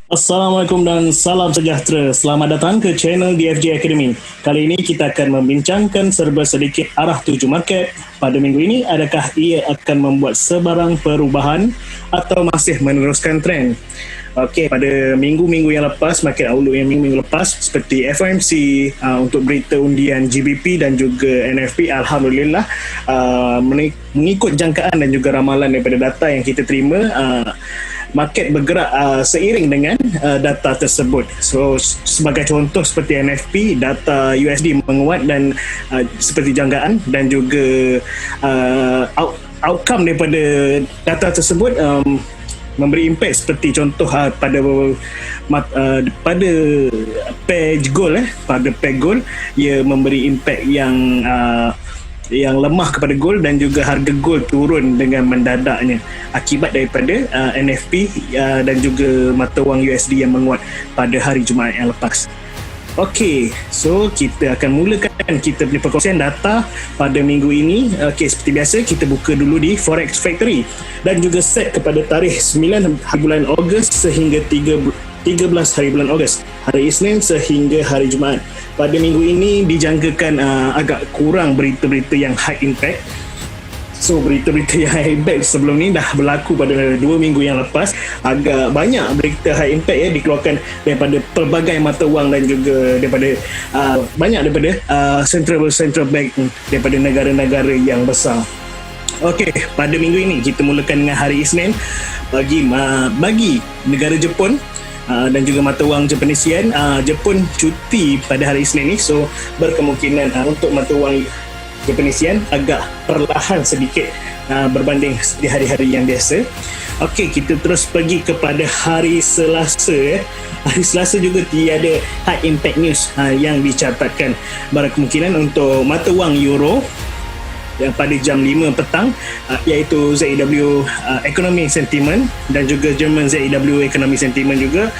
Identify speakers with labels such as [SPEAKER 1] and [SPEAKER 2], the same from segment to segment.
[SPEAKER 1] Assalamualaikum dan salam sejahtera. Selamat datang ke channel DFJ Academy. Kali ini kita akan membincangkan serba sedikit arah tuju market pada minggu ini. Adakah ia akan membuat sebarang perubahan atau masih meneruskan trend? Okey, pada minggu-minggu yang lepas, market outlook yang minggu-minggu lepas seperti FOMC, untuk berita undian GBP dan juga NFP, Alhamdulillah mengikut jangkaan dan juga ramalan daripada data yang kita terima, market bergerak seiring dengan data tersebut. So sebagai contoh seperti NFP, data USD menguat dan seperti jangkaan, dan juga outcome daripada data tersebut memberi impact seperti contoh pada pair gold, pada pair gold ia memberi impact yang lemah kepada gold, dan juga harga gold turun dengan mendadaknya akibat daripada NFP dan juga mata wang USD yang menguat pada hari Jumaat yang lepas. Okey, so kita akan mulakan kita punya perkongsian data pada minggu ini. Okey, seperti biasa kita buka dulu di Forex Factory dan juga set kepada tarikh 9 hari bulan Ogos sehingga 13 hari bulan Ogos, hari Isnin sehingga hari Jumaat. Pada minggu ini dijangkakan agak kurang berita-berita yang high impact. So berita-berita yang high impact sebelum ni dah berlaku pada 2 minggu yang lepas. Agak banyak berita high impact dikeluarkan daripada pelbagai mata wang dan juga daripada banyak daripada central bank daripada negara-negara yang besar. Okey, pada minggu ini kita mulakan dengan hari Isnin. Bagi negara Jepun dan juga mata wang Japanese yen, Jepun cuti pada hari Isnin ni, so berkemungkinan untuk mata wang Japanese yen agak perlahan sedikit berbanding di hari-hari yang biasa. Okey, kita terus pergi kepada hari Selasa. Hari Selasa juga tiada high impact news yang dicatatkan. Berkemungkinan untuk mata wang euro yang pada jam 5 petang, iaitu ZEW Economic Sentiment dan juga German ZEW Economic Sentiment juga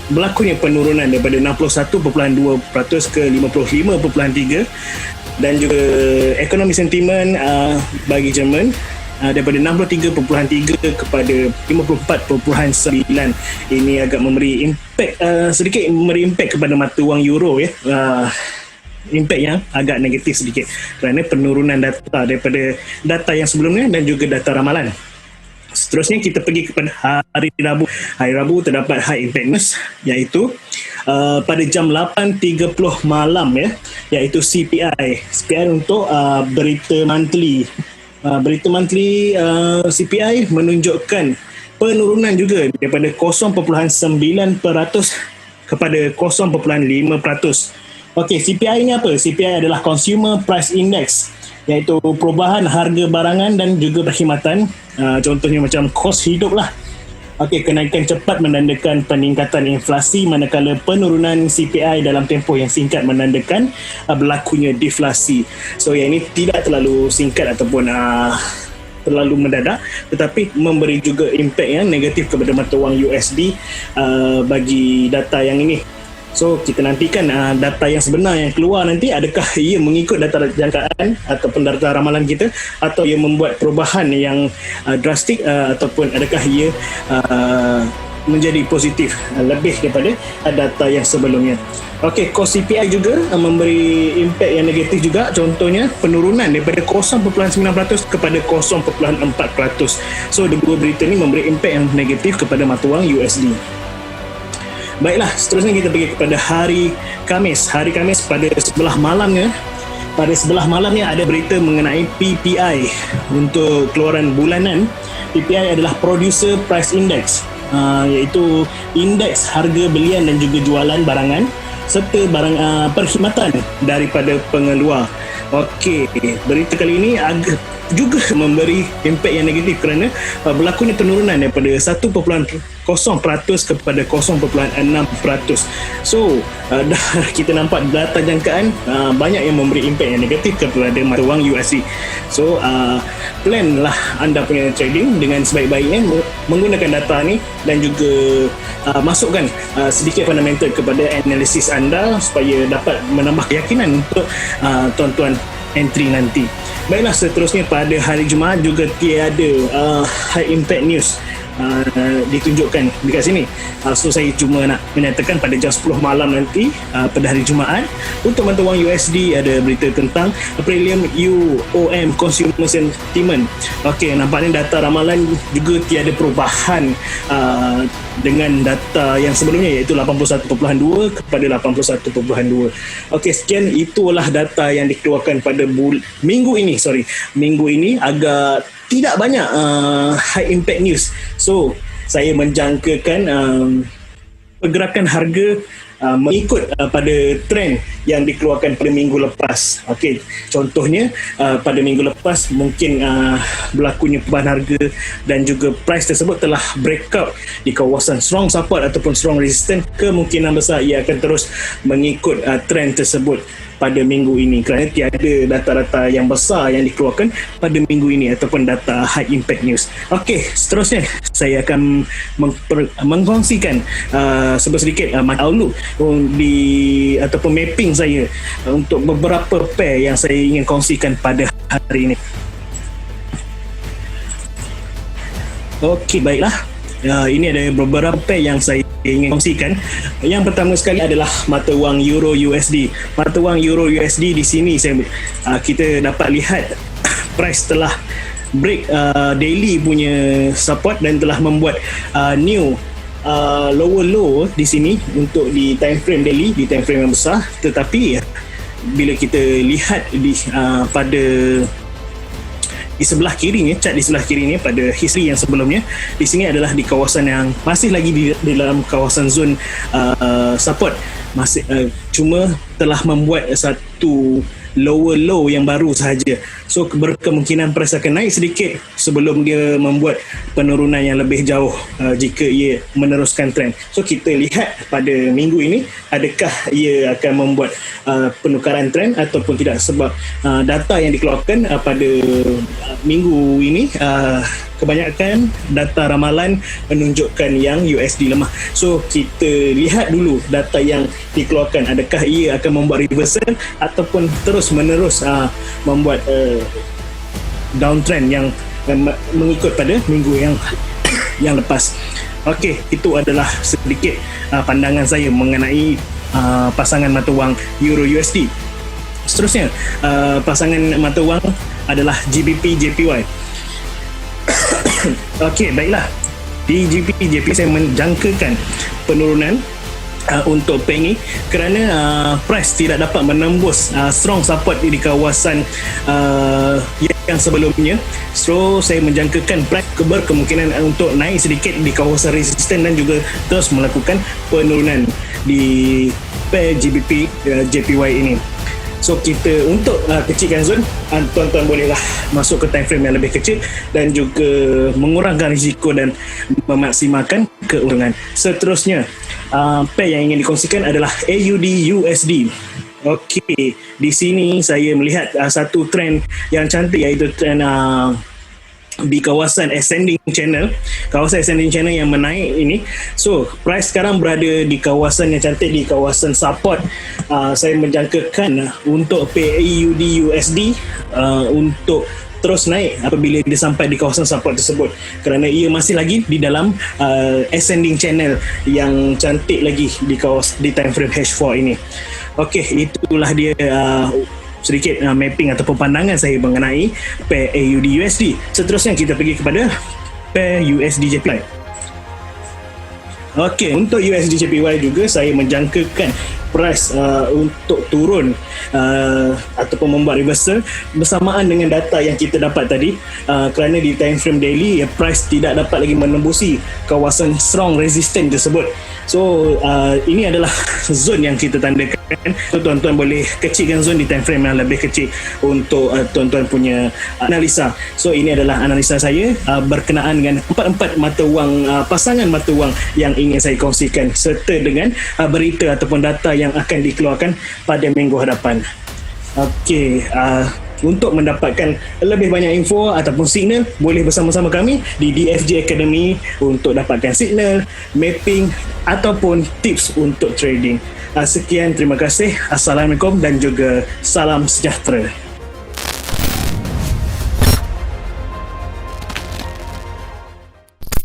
[SPEAKER 1] berlakunya penurunan daripada 61.2% ke 55.3%, dan juga Economic Sentiment bagi Jerman daripada 63.3 kepada 54.9. Ini agak memberi impact sedikit memberi impact kepada mata wang euro impact yang agak negatif sedikit kerana penurunan data daripada data yang sebelumnya dan juga data ramalan. Seterusnya kita pergi kepada hari Rabu. Hari Rabu terdapat high impact news, iaitu pada jam 8.30 malam iaitu CPI untuk berita monthly. Berita monthly CPI menunjukkan penurunan juga daripada 0.9% kepada 0.5%. Okey, CPI ni apa? CPI adalah Consumer Price Index, iaitu perubahan harga barangan dan juga perkhidmatan. Contohnya macam kos hidup lah. Okey, kenaikan cepat menandakan peningkatan inflasi, manakala penurunan CPI dalam tempoh yang singkat menandakan berlakunya deflasi. So yang ini tidak terlalu singkat ataupun terlalu mendadak, tetapi memberi juga impact yang negatif kepada mata wang USD bagi data yang ini. So kita nantikan data yang sebenar yang keluar nanti, adakah ia mengikut data jangkaan ataupun data ramalan kita, atau ia membuat perubahan yang drastik, ataupun adakah ia menjadi positif lebih daripada data yang sebelumnya. Okey, kos CPI juga memberi impact yang negatif juga. Contohnya penurunan daripada 0.9% kepada 0.4%. So dua berita ni memberi impact yang negatif kepada mata wang USD. Baiklah, seterusnya kita pergi kepada hari Khamis. Hari Khamis pada sebelah malamnya ada berita mengenai PPI untuk keluaran bulanan. PPI adalah Producer Price Index, iaitu indeks harga belian dan juga jualan barangan serta barang perkhidmatan daripada pengeluar. Okey, berita kali ini agak juga memberi impact yang negatif kerana berlakunya penurunan daripada 1.0% kepada 0.6%. So kita nampak data jangkaan banyak yang memberi impact yang negatif kepada mata wang USD. So planlah anda punya trading dengan sebaik-baiknya menggunakan data ni, dan juga masukkan sedikit fundamental kepada analisis anda supaya dapat menambah keyakinan untuk tuan-tuan entry nanti. Baiklah, seterusnya pada hari Jumaat juga tiada high impact news. ditunjukkan dekat sini. So saya cuma nak menyatakan pada jam 10 malam nanti pada hari Jumaat, untuk mata wang USD ada berita tentang Premium UOM Consumer Sentiment. Okey, nampaknya data ramalan juga tiada perubahan dengan data yang sebelumnya, iaitu 81.2 kepada 81.2. Okey, sekian, itulah data yang dikeluarkan pada minggu ini. Minggu ini agak tidak banyak high impact news. So saya menjangkakan pergerakan harga mengikut pada trend yang dikeluarkan pada minggu lepas. Okey, contohnya pada minggu lepas mungkin berlakunya perubahan harga dan juga price tersebut telah breakout di kawasan strong support ataupun strong resistance. Kemungkinan besar ia akan terus mengikut trend tersebut pada minggu ini, kerana tiada data-data yang besar yang dikeluarkan pada minggu ini ataupun data high impact news. Okey, seterusnya saya akan mengkongsikan sedikit outlook ataupun mapping saya untuk beberapa pair yang saya ingin kongsikan pada hari ini. Okey, baiklah. Ini ada beberapa pair yang saya ingin kongsikan. Yang pertama sekali adalah mata wang Euro USD. Mata wang Euro USD di sini kita dapat lihat price telah break daily punya support dan telah membuat new lower low di sini untuk di time frame daily, di time frame yang besar. Tetapi bila kita lihat pada di sebelah kiri ni, chart di sebelah kiri ni pada history yang sebelumnya, di sini adalah di kawasan yang masih lagi di dalam kawasan zone support, masih cuma telah membuat satu lower low yang baru sahaja. So berkemungkinan price akan naik sedikit sebelum dia membuat penurunan yang lebih jauh jika ia meneruskan trend. So kita lihat pada minggu ini adakah ia akan membuat penukaran trend ataupun tidak, sebab data yang dikeluarkan pada minggu ini kebanyakan data ramalan menunjukkan yang USD lemah. So kita lihat dulu data yang dikeluarkan, adakah ia akan membuat reversal ataupun terus menerus membuat downtrend yang mengikut pada minggu yang lepas. Okey, itu adalah sedikit pandangan saya mengenai pasangan mata wang Euro USD. Seterusnya, pasangan mata wang adalah GBP JPY. Okey, baiklah. Di GBP JPY saya menjangkakan penurunan untuk pair ini kerana price tidak dapat menembus strong support di kawasan yang sebelumnya. So saya menjangkakan price berkemungkinan untuk naik sedikit di kawasan resistance dan juga terus melakukan penurunan di pair GBP JPY ini. So kita untuk kecilkan zone, tuan-tuan bolehlah masuk ke time frame yang lebih kecil dan juga mengurangkan risiko dan memaksimalkan keuntungan. Seterusnya, pair yang ingin dikongsikan adalah AUD USD. Okey, di sini saya melihat satu trend yang cantik, iaitu trend di kawasan ascending channel yang menaik ini. So price sekarang berada di kawasan yang cantik, di kawasan support. Saya menjangkakan untuk AUD USD untuk terus naik apabila dia sampai di kawasan support tersebut, kerana ia masih lagi di dalam ascending channel yang cantik lagi di time frame H4 ini. Okey, itulah dia sedikit mapping ataupun pandangan saya mengenai pair AUD USD. Seterusnya kita pergi kepada pair USD JPY. Okey, untuk USD JPY juga saya menjangkakan price untuk turun ataupun membuat reversal bersamaan dengan data yang kita dapat tadi, kerana di time frame daily price tidak dapat lagi menembusi kawasan strong resistance tersebut. So ini adalah zone yang kita tandakan. So tuan-tuan boleh kecilkan zone di time frame yang lebih kecil untuk tuan-tuan punya analisa. So ini adalah analisa saya berkenaan dengan empat mata wang, pasangan mata wang yang ingin saya kongsikan, serta dengan berita ataupun data yang akan dikeluarkan pada minggu hadapan. Okey, untuk mendapatkan lebih banyak info ataupun signal, boleh bersama-sama kami di DFJ Academy untuk dapatkan signal, mapping ataupun tips untuk trading. Sekian, terima kasih. Assalamualaikum dan juga salam sejahtera.